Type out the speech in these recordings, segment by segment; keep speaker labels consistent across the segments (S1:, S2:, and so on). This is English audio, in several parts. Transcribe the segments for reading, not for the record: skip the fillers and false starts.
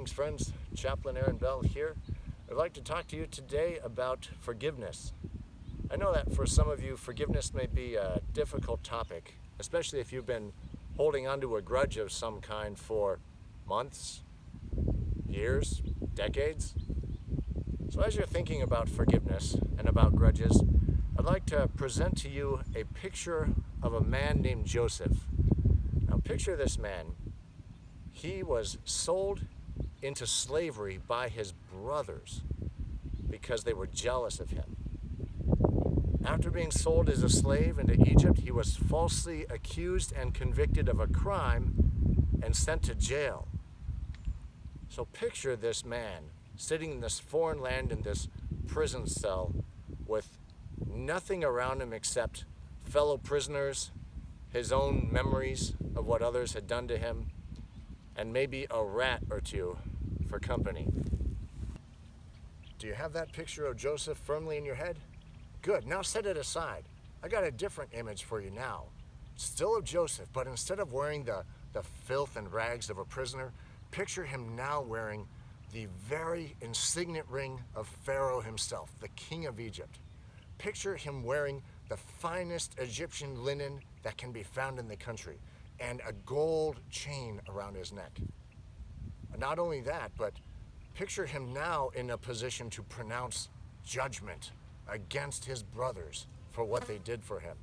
S1: Greetings, friends. Chaplain Aaron Bell here. I'd like to talk to you today about forgiveness. I know that for some of you, forgiveness may be a difficult topic, especially if you've been holding onto a grudge of some kind for months, years, decades. So as you're thinking about forgiveness and about grudges, I'd like to present to you a picture of a man named Joseph. Now picture this man. He was sold into slavery by his brothers because they were jealous of him. After being sold as a slave into Egypt, he was falsely accused and convicted of a crime and sent to jail. So picture this man sitting in this foreign land in this prison cell with nothing around him except fellow prisoners, his own memories of what others had done to him, and maybe a rat or two for company. Do you have that picture of Joseph firmly in your head? Good, now set it aside. I got a different image for you now. Still of Joseph, but instead of wearing the filth and rags of a prisoner, picture him now wearing the very insignificant ring of Pharaoh himself, the king of Egypt. Picture him wearing the finest Egyptian linen that can be found in the country, and a gold chain around his neck. Not only that, but picture him now in a position to pronounce judgment against his brothers for what they did for him.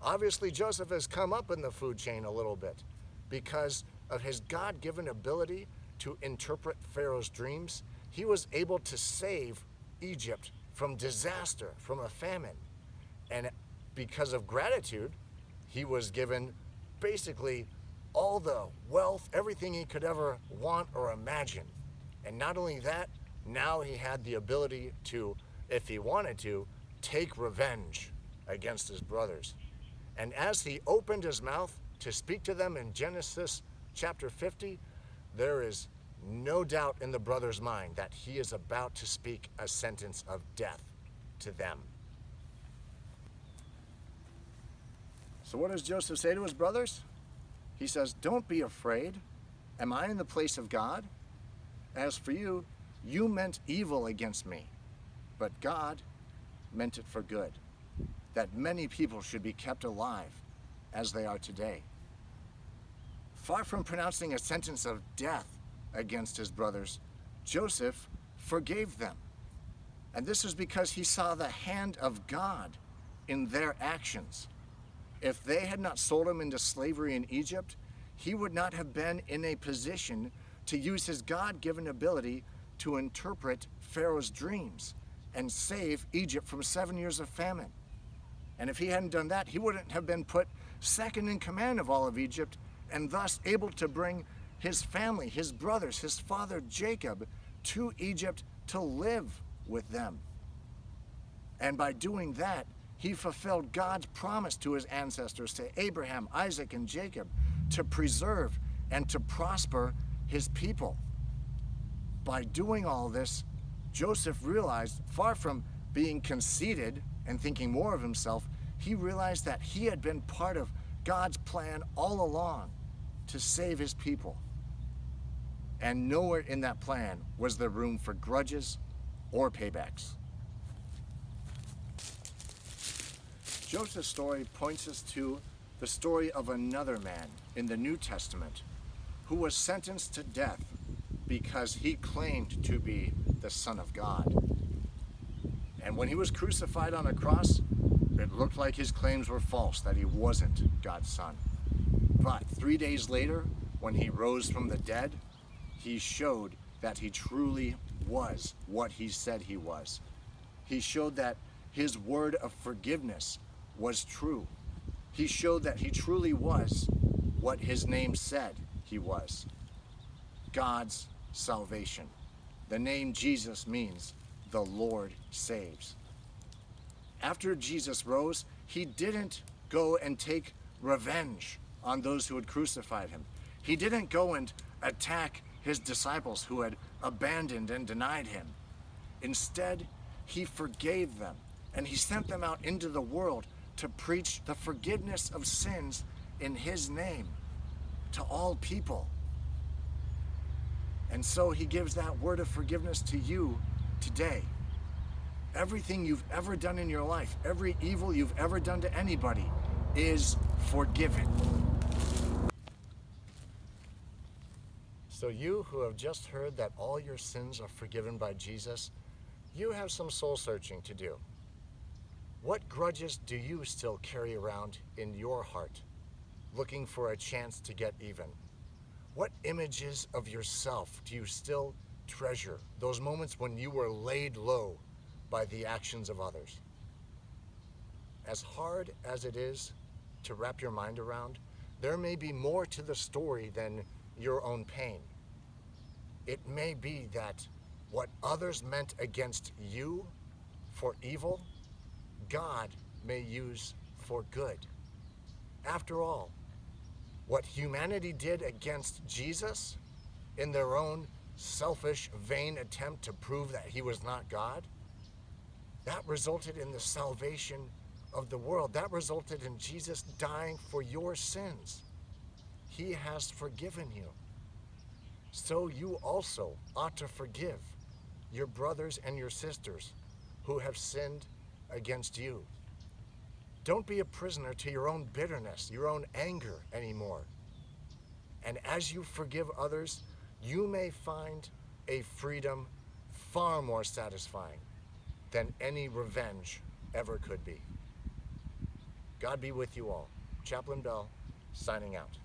S1: Obviously, Joseph has come up in the food chain a little bit because of his God-given ability to interpret Pharaoh's dreams. He was able to save Egypt from disaster, from a famine. And because of gratitude, he was given basically all the wealth, everything he could ever want or imagine. And not only that, now he had the ability to, if he wanted to, take revenge against his brothers. And as he opened his mouth to speak to them in Genesis chapter 50, there is no doubt in the brother's mind that he is about to speak a sentence of death to them. So what does Joseph say to his brothers? He says, "Don't be afraid. Am I in the place of God? As for you, you meant evil against me, but God meant it for good, that many people should be kept alive as they are today." Far from pronouncing a sentence of death against his brothers, Joseph forgave them. And this is because he saw the hand of God in their actions. If they had not sold him into slavery in Egypt, he would not have been in a position to use his God-given ability to interpret Pharaoh's dreams and save Egypt from 7 years of famine. And if he hadn't done that, he wouldn't have been put second in command of all of Egypt and thus able to bring his family, his brothers, his father Jacob to Egypt to live with them. And by doing that, he fulfilled God's promise to his ancestors, to Abraham, Isaac, and Jacob, to preserve and to prosper his people. By doing all this, Joseph realized, far from being conceited and thinking more of himself, he realized that he had been part of God's plan all along to save his people. And nowhere in that plan was there room for grudges or paybacks. Joseph's story points us to the story of another man in the New Testament who was sentenced to death because he claimed to be the Son of God. And when he was crucified on a cross, it looked like his claims were false, that he wasn't God's son. But 3 days later, when he rose from the dead, he showed that he truly was what he said he was. He showed that his word of forgiveness was true. He showed that he truly was what his name said he was: God's salvation. The name Jesus means the Lord saves. After Jesus rose, he didn't go and take revenge on those who had crucified him. He didn't go and attack his disciples who had abandoned and denied him. Instead, he forgave them, and he sent them out into the world to preach the forgiveness of sins in his name to all people. And so he gives that word of forgiveness to you today. Everything you've ever done in your life, every evil you've ever done to anybody is forgiven. So you who have just heard that all your sins are forgiven by Jesus, you have some soul searching to do. What grudges do you still carry around in your heart, looking for a chance to get even? What images of yourself do you still treasure, those moments when you were laid low by the actions of others? As hard as it is to wrap your mind around, there may be more to the story than your own pain. It may be that what others meant against you for evil, God may use for good. After all, what humanity did against Jesus in their own selfish, vain attempt to prove that he was not God, that resulted in the salvation of the world. That resulted in Jesus dying for your sins. He has forgiven you. So you also ought to forgive your brothers and your sisters who have sinned against you. Don't be a prisoner to your own bitterness, your own anger anymore. And as you forgive others, you may find a freedom far more satisfying than any revenge ever could be. God be with you all. Chaplain Bell, signing out.